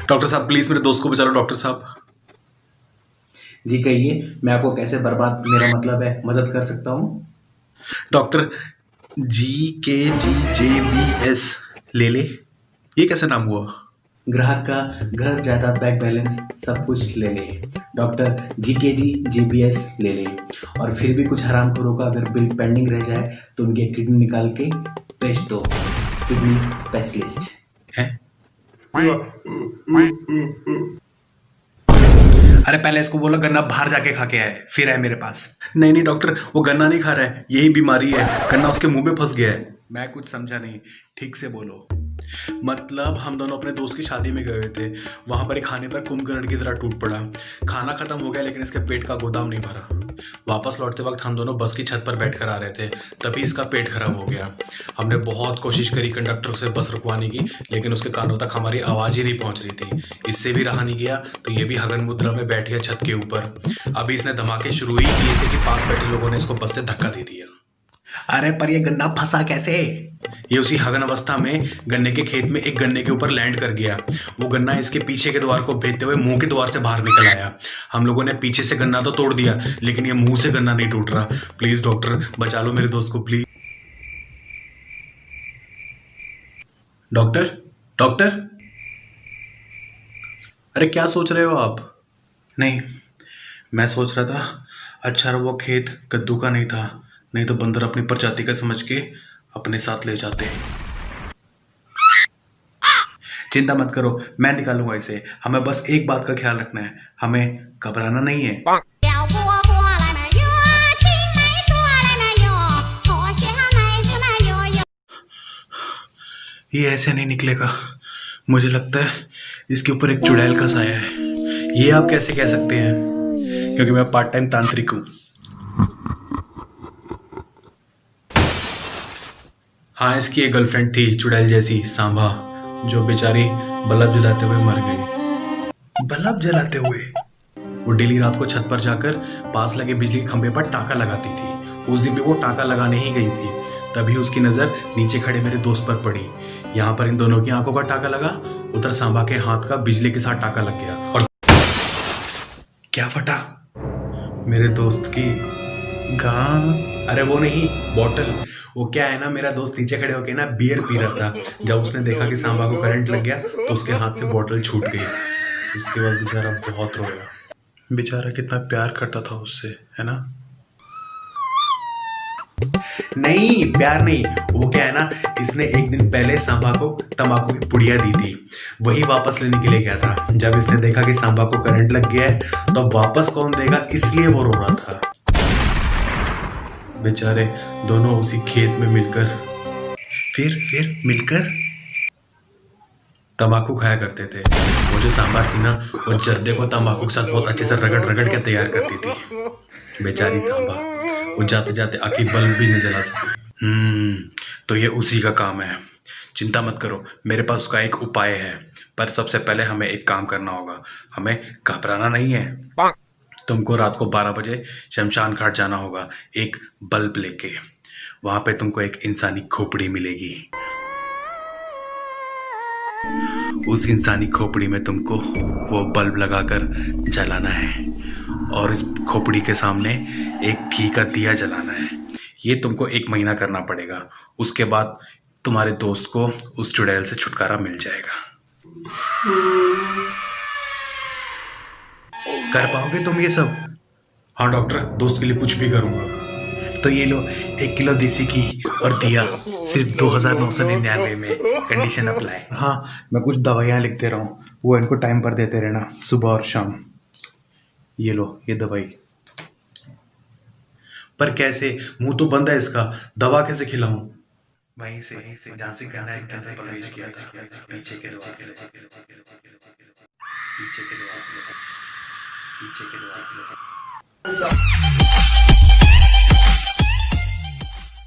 Doctor साहब please मेरे दोस्त को बचा लो डॉक्टर साहब। जी कहिए, मैं आपको कैसे बर्बाद मेरा मतलब है मदद कर सकता हूँ। डॉक्टर GKGJBS ले ले, ये कैसा नाम हुआ? ग्राहक का घर जायदाद बैंक बैलेंस सब कुछ ले ले। डॉक्टर GKG JBS ले ले। और फिर भी कुछ हरामखोरों का अगर बिल पेंडिंग रह जाए तो उनकी किडनी निकाल के बेच दो। किडनी स्पेशलिस्ट है। अरे पहले इसको बोलो गन्ना बाहर जाके खा के आए, फिर आए मेरे पास। नहीं नहीं डॉक्टर, वो गन्ना नहीं खा रहा है, यही बीमारी है, गन्ना उसके मुंह में फंस गया है। मैं कुछ समझा नहीं, ठीक से बोलो। मतलब हम दोनों अपने दोस्त की शादी में गए हुए थे, वहां पर खाने पर कुंभकर्ण की तरह टूट पड़ा। खाना खत्म हो गया लेकिन इसके पेट का गोदाम नहीं भरा। वापस लौटते वक्त हम दोनों बस की छत पर बैठ कर आ रहे थे, तभी इसका पेट खराब हो गया। हमने बहुत कोशिश करी कंडक्टर से बस रुकवाने की, लेकिन उसके कानों तक हमारी आवाज़ ही नहीं पहुंच रही थी। इससे भी रहा नहीं गया तो ये भी हगन मुद्रा में बैठ गया छत के ऊपर। अभी इसने धमाके शुरू ही किए थे कि पास बैठे लोगों ने इसको बस से धक्का दे दिया। अरे पर ये गन्ना फंसा कैसे? ये उसी हगन अवस्था में गन्ने के खेत में एक गन्ने के ऊपर लैंड कर गया। वो गन्ना इसके पीछे के द्वार को भेजते हुए मुंह के द्वार से बाहर निकल आया। हम लोगों ने पीछे से गन्ना तो तोड़ दिया, लेकिन ये मुंह से गन्ना नहीं टूट रहा। प्लीज डॉक्टर बचा लो मेरे दोस्त को प्लीज। डॉक्टर डॉक्टर, अरे क्या सोच रहे हो आप? नहीं, मैं सोच रहा था अच्छा वो खेत कद्दू का नहीं था, नहीं तो बंदर अपनी प्रजाति का समझ के अपने साथ ले जाते। चिंता मत करो, मैं निकालूंगा इसे। हमें बस एक बात का ख्याल रखना है, हमें घबराना नहीं है। ये ऐसे नहीं निकलेगा, मुझे लगता है इसके ऊपर एक चुड़ैल का साया है। ये आप कैसे कह सकते हैं? क्योंकि मैं पार्ट टाइम तांत्रिक हूँ। हाँ, इसकी एक गर्लफ्रेंड थी चुड़ैल जैसी, सांभा, जो बेचारी बल्ब जलाते हुए मर गई। बल्ब जलाते हुए? वो डेली रात को छत पर जाकर पास लगे बिजली के खंभे पर टाँका लगाती थी। उस दिन भी वो टाँका लगाने ही गई थी, तभी उसकी नज़र नीचे खड़े मेरे दोस्त पर पड़ी। यहाँ पर इन दोनों की आंखों का टाँका लगा, उधर सांभा के हाथ का बिजली के साथ टाँका लग गया और क्या फटा? मेरे दोस्त की गां। अरे वो नहीं, बॉटल। वो क्या है ना, मेरा दोस्त नीचे खड़े होके ना बियर पी रहा था। जब उसने देखा कि सांबा को करंट लग गया तो उसके हाथ से बॉटल छूट गई। उसके बाद बेचारा बहुत रोया। बेचारा कितना प्यार करता था उससे, है ना? नहीं, प्यार नहीं, वो क्या है ना, इसने एक दिन पहले सांबा को तंबाकू की पुड़िया दी थी, वही वापस लेने के लिए गया था। जब इसने देखा कि सांबा को करंट लग गया है तो वापस कौन देगा, इसलिए वो रो रहा था। बेचारे दोनों उसी खेत में मिलकर फिर मिलकर तंबाकू खाया करते थे। वो जो सांबा थी ना, वो जर्दे को तंबाकू के साथ बहुत अच्छे से रगड़ रगड़ के तैयार करती थी। बेचारी सांबा, वो जाते जाते आखिर बल्ब भी नहीं जला सकी। तो ये उसी का काम है। चिंता मत करो, मेरे पास उसका एक उपाय है, पर सबसे पहले हमें एक काम करना होगा। हमें घबराना नहीं है। तुमको रात को 12 बजे शमशान घाट जाना होगा एक बल्ब लेके। वहां पे तुमको एक इंसानी खोपड़ी मिलेगी। उस इंसानी खोपड़ी में तुमको वो बल्ब लगाकर जलाना है और इस खोपड़ी के सामने एक घी का दिया जलाना है। ये तुमको 1 महीना करना पड़ेगा। उसके बाद तुम्हारे दोस्त को उस चुड़ैल से छुटकारा मिल जाएगा। कर पाओगे तुम ये सब? हाँ डॉक्टर, दोस्त के लिए कुछ भी करूंगा। तो ये लो 1 किलो देसी घी और दिया, सिर्फ 2999 में, कंडीशन अप्लाई। हाँ, मैं कुछ दवाइयाँ लिख दे रहा हूँ, वो इनको टाइम पर देते रहना, सुबह और शाम। ये लो ये दवाई। पर कैसे? मुंह तो बंद है इसका, दवा कैसे खिलाऊं? वहीं से जहाँ से गन्ना के अंदर प्रवेश किया था, पीछे के द्वार से, पीछे के द्वार से।